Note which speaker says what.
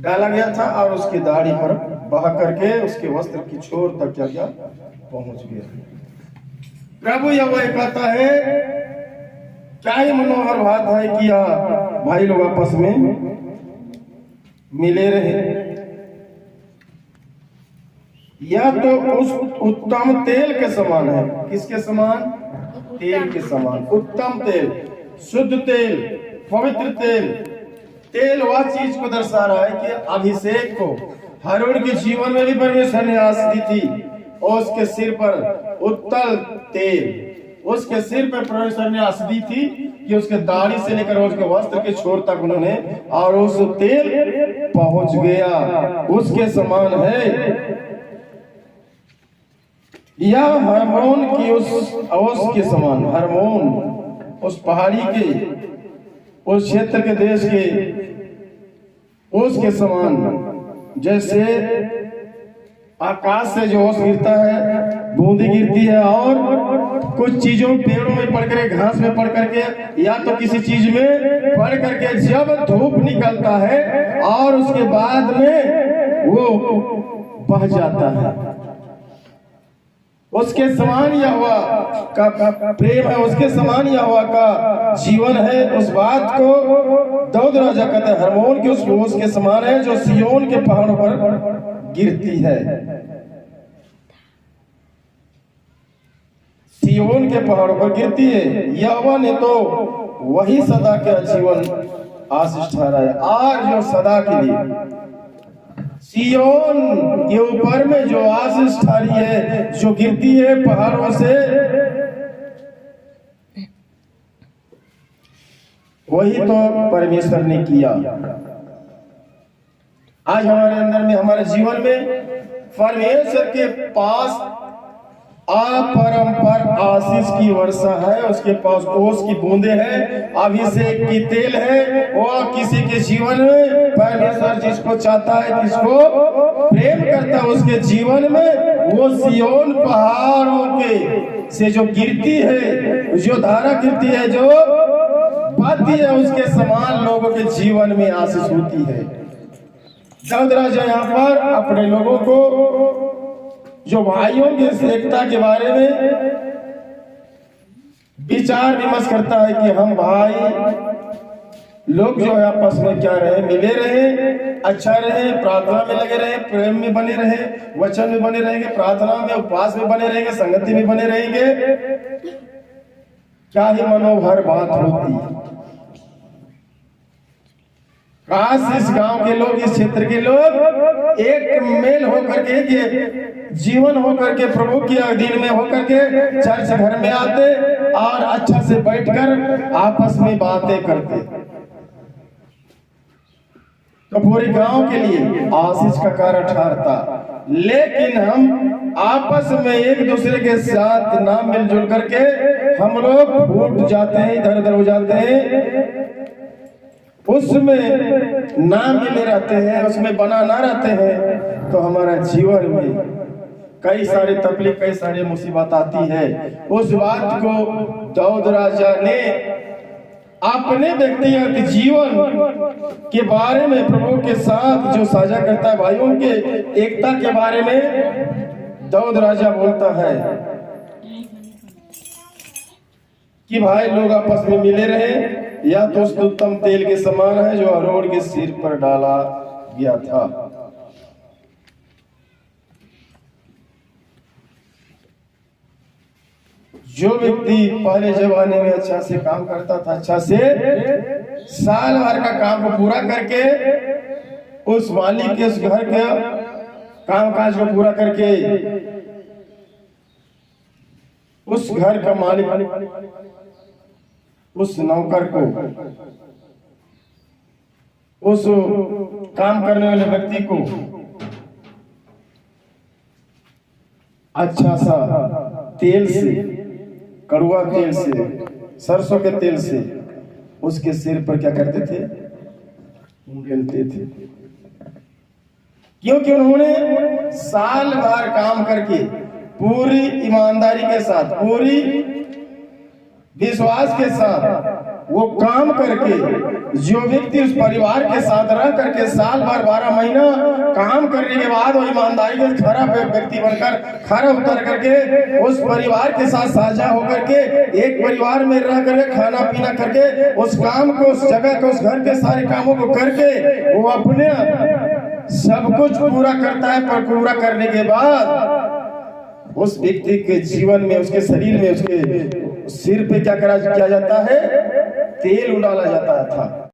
Speaker 1: डाला गया था और उसकी दाढ़ी पर बह करके उसके वस्त्र की छोर तक क्या गया, पहुंच गया। प्रभु यहोवा कहता है, क्या ही मनोहर बात है कि भाई लोग आपस में मिले रहे। यह तो उस उत्तम तेल के समान है। किसके समान? तेल के समान। उत्तम तेल, शुद्ध तेल, पवित्र तेल। तेल वह चीज को दर्शा रहा है कि अभिषेक को हारून के जीवन में भी परमेश्वर ने आस दी थी और उसके सिर पर उत्तल तेल, उसके सिर पर परमेश्वर ने आस दी थी कि उसके दाढ़ी से लेकर उसके वस्त्र के छोर तक उन्होंने, और उस तेल पहुंच गया, उसके समान है। यह हरमोन की उस अवस के समान, हरमोन उस पहाड़ी के, उस क्षेत्र के, देश के उसके समान, जैसे आकाश से जो ओस गिरता है, बूंदी गिरती है और कुछ चीजों, पेड़ों में पड़ करके, घास में पड़ करके, या तो किसी चीज में पड़ करके जब धूप निकलता है और उसके बाद में वो बह जाता है, उसके समान यहोवा का प्रेम है, उसके समान यहोवा का जीवन है। उस बात को दाऊद राजा कहते हैं, हरमोन की उस ओस के समान है जो सिय्योन के पहाड़ों पर गिरती है। सिय्योन के पहाड़ों पर गिरती है। यहोवा ने तो वही सदा का जीवन आशीष ठहराया, और जो सदा के लिए सिय्योन के ऊपर में जो आशीष ठारी है, जो गिरती है पहाड़ों से, वही तो परमेश्वर ने किया। आज हमारे अंदर में, हमारे जीवन में परमेश्वर के पास अपरंपार आशीष की वर्षा है, उसके पास ओस की बूंदे हैं, अभिषेक की तेल है। वो किसी के जीवन में परमेश्वर जिसको चाहता है, जिसको प्रेम करता है, उसके जीवन में वो सिय्योन पहाड़ों के से जो गिरती है, जो धारा गिरती है, जो बहती है, उसके समान लोगों के जीवन में आशीष होती है। दाऊद राजा यहाँ पर अपने लोगों को, जो भाइयों की एकता के बारे में विचार विमर्श करता है कि हम भाई लोग जो है आपस में क्या रहे, मिले रहे, अच्छा रहे, प्रार्थना में लगे रहे, प्रेम में बने रहे, वचन में बने रहेंगे, प्रार्थना में, उपवास में बने रहेंगे, संगति में बने रहेंगे। क्या ही मनोहर बात होती। काश इस गांव के लोग, इस क्षेत्र के लोग एक मेल होकर के, एक जीवन होकर के, प्रभु के अधीन में होकर के चर्च घर में आते और अच्छा से बैठकर आपस में बातें करते, तो पूरे गांव के लिए आशीष का कारण ठहरता। लेकिन हम आपस में एक दूसरे के साथ ना मिलजुल करके हम लोग फूट जाते हैं, इधर उधर हो जाते हैं, उसमें ना मिले रहते हैं, उसमें बना ना रहते हैं, तो हमारा जीवन में कई सारी तकलीफ, कई सारी मुसीबत आती है। उस बात को दाऊद राजा ने अपने व्यक्तिगत जीवन के बारे में प्रभु के साथ जो साझा करता है, भाइयों के एकता के बारे में दाऊद राजा बोलता है कि भाई लोग आपस में मिले रहे, या तो उस उत्तम तेल के समान है जो हारून के सिर पर डाला गया था। जो व्यक्ति पहले जमाने में अच्छा से काम करता था, अच्छा से साल भर का काम को पूरा करके, उस मालिक के, उस घर के काम काज को पूरा करके, उस घर का मालिक उस नौकर को, उस काम करने वाले व्यक्ति को अच्छा सा तेल से, कड़वा तेल से, सरसों के तेल से उसके सिर पर क्या करते थे, उंगलते थे, क्योंकि उन्होंने साल भर काम करके पूरी ईमानदारी के साथ, पूरी विश्वास के साथ वो काम करके जो व्यक्ति उस परिवार के साथ रह करके साल भर 12 महीना काम करने के बाद वो ईमानदारी के खरा व्यक्ति बनकर खरा उतर करके उस परिवार के साथ साझा होकर के एक परिवार में रह करके खाना पीना करके उस काम को, उस जगह को, उस घर के सारे कामों को करके वो अपने सब कुछ पूरा करता है। पर पूरा करने के बाद उस व्यक्ति के जीवन में, उसके शरीर में, उसके सिर पे क्या किया जाता है? तेल उड़ाला जाता था।